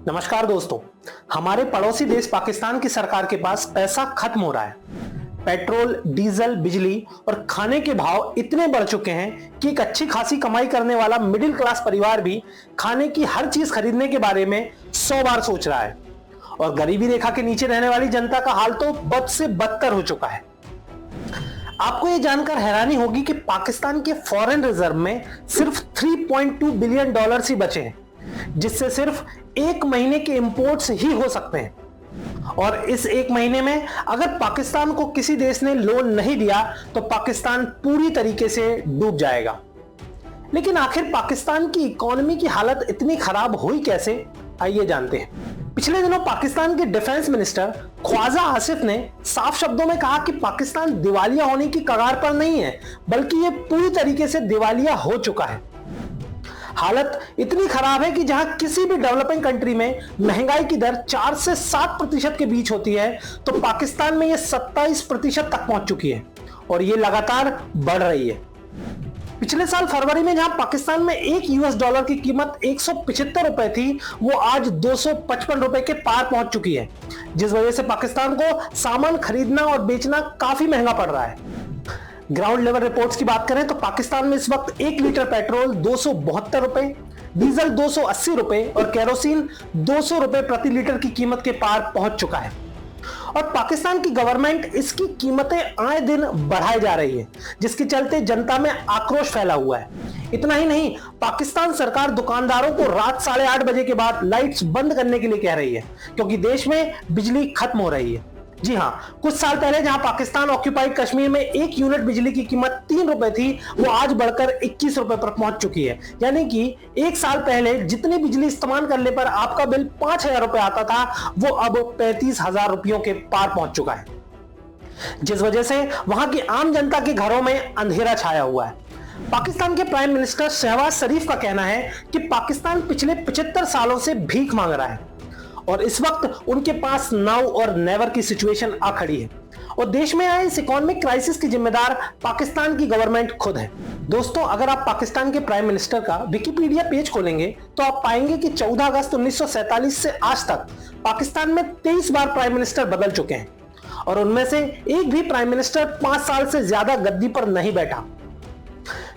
नमस्कार दोस्तों। हमारे पड़ोसी देश पाकिस्तान की सरकार के पास पैसा खत्म हो रहा है। पेट्रोल, डीजल, बिजली और खाने के भाव इतने बढ़ चुके हैं कि एक अच्छी खासी कमाई करने वाला मिडिल क्लास परिवार भी खाने की हर चीज खरीदने के बारे में 100 बार सोच रहा है। और गरीबी रेखा के नीचे रहने वाली जनता का हाल तो बद से बदतर हो चुका है। आपको यह जानकर हैरानी होगी कि पाकिस्तान के फॉरेन रिजर्व में सिर्फ 3.2 बिलियन डॉलर ही बचे हैं, जिससे सिर्फ एक महीने के इंपोर्ट्स ही हो सकते हैं। और इस एक महीने में अगर पाकिस्तान को किसी देश ने लोन नहीं दिया तो पाकिस्तान पूरी तरीके से डूब जाएगा। लेकिन आखिर पाकिस्तान की इकोनॉमी की हालत इतनी खराब हुई कैसे, आइए जानते हैं। पिछले दिनों पाकिस्तान के डिफेंस मिनिस्टर ख्वाजा आसिफ ने साफ शब्दों में कहा कि पाकिस्तान दिवालिया होने की कगार पर नहीं है, बल्कि यह पूरी तरीके से दिवालिया हो चुका है। हालत इतनी खराब है कि जहां किसी भी डेवलपिंग कंट्री में महंगाई की दर 4 से 7% के बीच होती है, तो पाकिस्तान में यह 27% तक पहुंच चुकी है और यह लगातार बढ़ रही है। पिछले साल फरवरी में जहां पाकिस्तान में एक यूएस डॉलर की कीमत 175 रुपए थी, वो आज 255 रुपए के पार पहुंच चुकी है, जिस वजह से पाकिस्तान को सामान खरीदना और बेचना काफी महंगा पड़ रहा है। ग्राउंड लेवल रिपोर्ट्स की बात करें तो पाकिस्तान में इस वक्त 1 लीटर पेट्रोल 272 रुपए, डीजल 280 रुपए और केरोसिन 200 रुपए प्रति लीटर की कीमत के पार पहुंच चुका है। और पाकिस्तान की गवर्नमेंट इसकी कीमतें आए दिन बढ़ाई जा रही है, जिसके चलते जनता में आक्रोश फैला हुआ है। इतना ही नहीं, पाकिस्तान सरकार दुकानदारों को रात 8:30 बजे के बाद लाइट्स बंद करने के लिए कह रही है, क्योंकि देश में बिजली खत्म हो रही है। जी हां, कुछ साल पहले जहां पाकिस्तान ऑक्यूपाइड कश्मीर में 1 यूनिट बिजली की कीमत 3 रुपए थी, वो आज बढ़कर 21 रुपए पर पहुंच चुकी है। यानी कि एक साल पहले जितनी बिजली इस्तेमाल करने पर आपका बिल 5,000 रुपए आता था, वो अब 35,000 रुपयों के पार पहुंच चुका है, जिस वजह से वहां की आम जनता के घरों में अंधेरा छाया हुआ है। पाकिस्तान के प्राइम मिनिस्टर शहबाज शरीफ का कहना है कि पाकिस्तान पिछले 75 सालों से भीख मांग रहा है और इस वक्त उनके पास नाउ और नेवर की सिचुएशन आ खड़ी है। और देश में आए इस इकोनॉमिक क्राइसिस की जिम्मेदार पाकिस्तान की गवर्नमेंट खुद है। दोस्तों, अगर आप पाकिस्तान के प्राइम मिनिस्टर का विकिपीडिया पेज खोलेंगे तो आप पाएंगे कि 14 अगस्त 1947 से आज तक पाकिस्तान में 23 बार प्राइम मिनिस्टर बदल चुके हैं और उनमें से एक भी प्राइम मिनिस्टर 5 साल से ज्यादा गद्दी पर नहीं बैठा।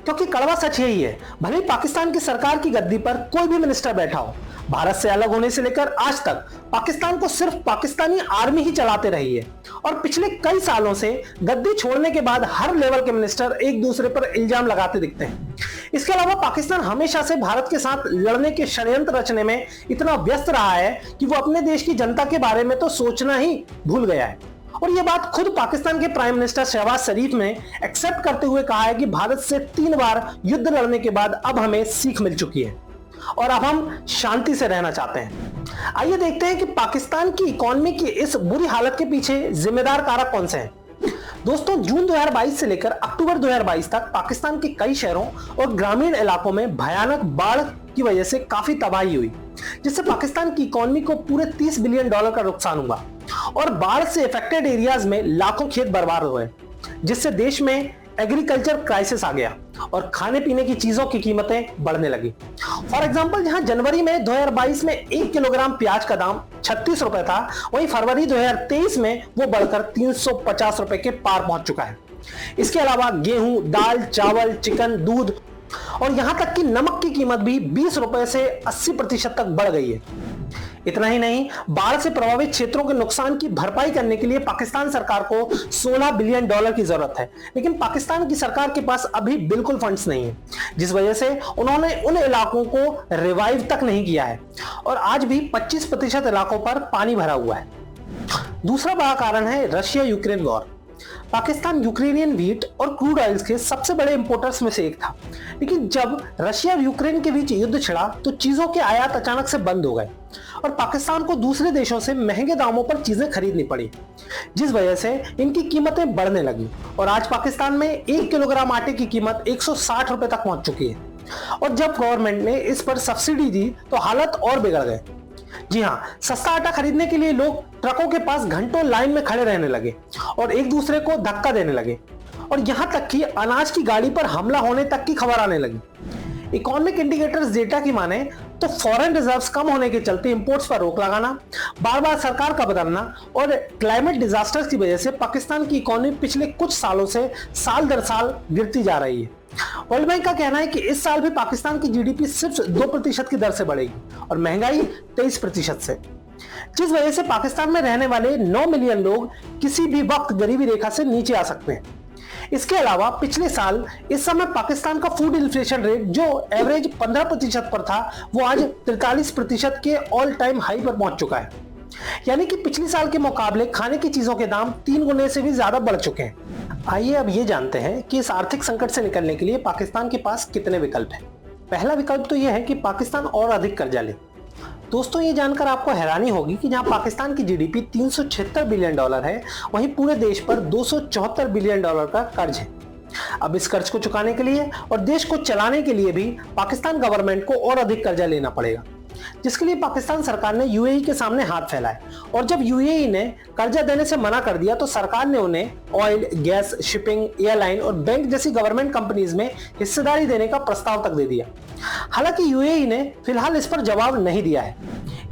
क्योंकि कड़वा सच यही है, भले ही पाकिस्तान की सरकार की गद्दी पर कोई भी मिनिस्टर बैठा हो, भारत से अलग होने से लेकर आज तक पाकिस्तान को सिर्फ पाकिस्तानी आर्मी ही चलाते रही है। और पिछले कई सालों से गद्दी छोड़ने के बाद हर लेवल के मिनिस्टर एक दूसरे पर इल्जाम लगाते दिखते हैं। इसके अलावा पाकिस्तान हमेशा से भारत के साथ लड़ने के षड्यंत्र रचने में इतना व्यस्त रहा है कि वो अपने देश की जनता के बारे में तो सोचना ही भूल गया है। और यह बात खुद पाकिस्तान के प्राइम मिनिस्टर शहबाज शरीफ ने एक्सेप्ट करते हुए कहा है कि भारत से 3 बार युद्ध लड़ने के बाद अब हमें सीख मिल चुकी है और अब हम शांति से रहना चाहते हैं। आइए देखते हैं कि पाकिस्तान की इकोनॉमी की इस बुरी हालत के पीछे जिम्मेदार कारक कौन से हैं। दोस्तों, जून 2022 से लेकर अक्टूबर 2022 तक पाकिस्तान के कई शहरों और ग्रामीण इलाकों में भयानक बाढ़ की वजह से काफी तबाही हुई, जिससे पाकिस्तान की इकोनॉमी को पूरे 30 बिलियन डॉलर का नुकसान हुआ और बाढ़ से इफेक्टेड एरियाज में लाखों खेत बर्बाद हुए, जिससे देश में एग्रीकल्चर क्राइसिस आ गया और खाने पीने की चीजों की कीमतें बढ़ने लगी। फॉर एग्जांपल, जहां जनवरी में 2022 में 1 किलोग्राम प्याज का दाम 36 रुपए था, वहीं फरवरी 2023 में वो बढ़कर 350 रुपए के पार पहुंच चुका है। इसके अलावा गेहूं, दाल, चावल, चिकन, दूध और यहां तक कि नमक की कीमत भी 20 रुपए से 80% तक बढ़ गई है। इतना ही नहीं, बाढ़ से प्रभावित क्षेत्रों के नुकसान की भरपाई करने के लिए पाकिस्तान सरकार को 16 बिलियन डॉलर की जरूरत है, लेकिन पाकिस्तान की सरकार के पास अभी बिल्कुल फंड्स नहीं है, जिस वजह से उन्होंने उन इलाकों को रिवाइव तक नहीं किया है और आज भी 25% इलाकों पर पानी भरा हुआ है। दूसरा बड़ा कारण है Russia Ukraine war. Pakistan Ukrainian wheat और क्रूड ऑयल्स के सबसे बड़े इंपोर्टर्स में से एक था, लेकिन जब रशिया और यूक्रेन के बीच युद्ध छिड़ा तो चीजों के आयात अचानक से बंद हो गए और पाकिस्तान को दूसरे देशों से महंगे दामों पर चीजें खरीदनी पड़ी, जिस वजह से इनकी कीमतें बढ़ने लगी और आज पाकिस्तान में 1 किलोग्राम आटे की कीमत 160 रुपए तक पहुंच चुकी है। और जब गवर्नमेंट ने इस पर सब्सिडी दी तो हालत और बिगड़ गए। जी हां, सस्ता आटा खरीदने के लिए लोग ट्रकों के पास घंटों लाइन में खड़े रहने लगे और एक दूसरे को धक्का देने लगे और यहां तक कि अनाज की गाड़ी पर हमला होने तक की खबर आने लगी। इकोनॉमिक इंडिकेटर्स डेटा की माने तो फॉरेन रिजर्व्स कम होने के चलते इंपोर्ट्स पर रोक लगाना, बार बार सरकार का बदलना और क्लाइमेट डिजास्टर्स की वजह से पाकिस्तान की इकोनॉमी पिछले कुछ सालों से साल दर साल गिरती जा रही है। वर्ल्ड बैंक का कहना है कि इस साल भी पाकिस्तान की जीडीपी सिर्फ 2% की दर से बढ़ेगी और महंगाई 23% से, जिस वजह से पाकिस्तान में रहने वाले 9 मिलियन लोग किसी भी वक्त गरीबी रेखा से नीचे आ सकते हैं। इसके अलावा पिछले साल इस समय पाकिस्तान का फूड इन्फ्लेशन रेट जो एवरेज 15% पर था, वो आज 43% के ऑल टाइम हाई पर पहुंच चुका है। यानी कि पिछले साल के मुकाबले खाने की चीजों के दाम 3 गुने से भी ज्यादा बढ़ चुके हैं। आइए अब ये जानते हैं कि इस आर्थिक संकट से निकलने के लिए पाकिस्तान के पास कितने विकल्प हैं। पहला विकल्प तो यह है कि पाकिस्तान और अधिक कर्जा ले। दोस्तों, ये जानकर आपको हैरानी होगी कि जहां पाकिस्तान की जीडीपी 376 बिलियन डॉलर है, वहीं पूरे देश पर 274 बिलियन डॉलर का कर्ज है। अब इस कर्ज को चुकाने के लिए और देश को चलाने के लिए भी पाकिस्तान गवर्नमेंट को और अधिक कर्जा लेना पड़ेगा, जिसके लिए पाकिस्तान सरकार ने यूएई के सामने हाथ फैलाए। और जब यूएई ने कर्जा देने से मना कर दिया तो सरकार ने उन्हें ऑयल, गैस, शिपिंग, एयरलाइन और बैंक जैसी गवर्नमेंट कंपनीज में हिस्सेदारी देने का प्रस्ताव तक दे दिया। हालांकि यूएई ने फिलहाल इस पर जवाब नहीं दिया है।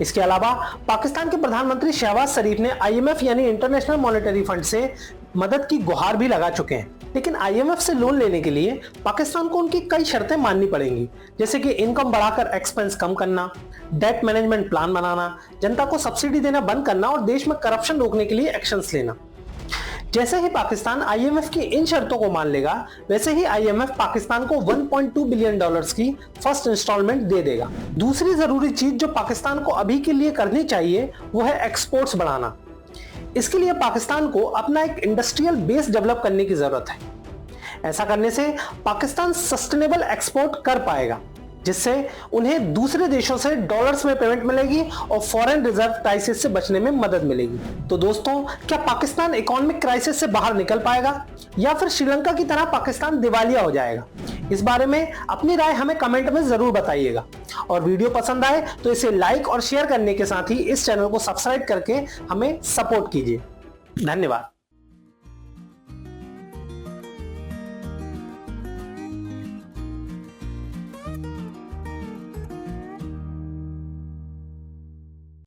इसके अलावा पाकिस्तान के प्रधानमंत्री शहबाज शरीफ ने आईएमएफ यानी इंटरनेशनल मॉनेटरी फंड से मदद की गुहार भी लगा चुके हैं, लेकिन आईएमएफ से लोन लेने के लिए पाकिस्तान को उनकी कई शर्तें माननी पड़ेंगी, जैसे कि इनकम बढ़ाकर एक्सपेंस कम करना, डेट मैनेजमेंट प्लान बनाना, जनता को सब्सिडी देना बंद करना और देश में करप्शन रोकने के लिए एक्शंस लेना। जैसे ही पाकिस्तान आईएमएफ की इन शर्तों को मान लेगा, वैसे ही आईएमएफ पाकिस्तान को 1.2 बिलियन डॉलर्स की फर्स्ट इंस्टॉलमेंट दे देगा। दूसरी जरूरी चीज जो पाकिस्तान को अभी के लिए करनी चाहिए वो है एक्सपोर्ट्स बढ़ाना। इसके लिए पाकिस्तान को अपना एक इंडस्ट्रियल बेस डेवलप करने की जरूरत है। ऐसा करने से पाकिस्तान सस्टेनेबल एक्सपोर्ट कर पाएगा, जिससे उन्हें दूसरे देशों से डॉलर्स में पेमेंट मिलेगी और फॉरेन रिजर्व क्राइसिस से बचने में मदद मिलेगी। तो दोस्तों, क्या पाकिस्तान इकोनॉमिक क्राइसिस से बाहर निकल पाएगा या फिर श्रीलंका की तरह पाकिस्तान दिवालिया हो जाएगा? इस बारे में अपनी राय हमें कमेंट में जरूर बताइएगा। और वीडियो पसंद आए तो इसे लाइक और शेयर करने के साथ ही इस चैनल को सब्सक्राइब करके हमें सपोर्ट कीजिए। धन्यवाद।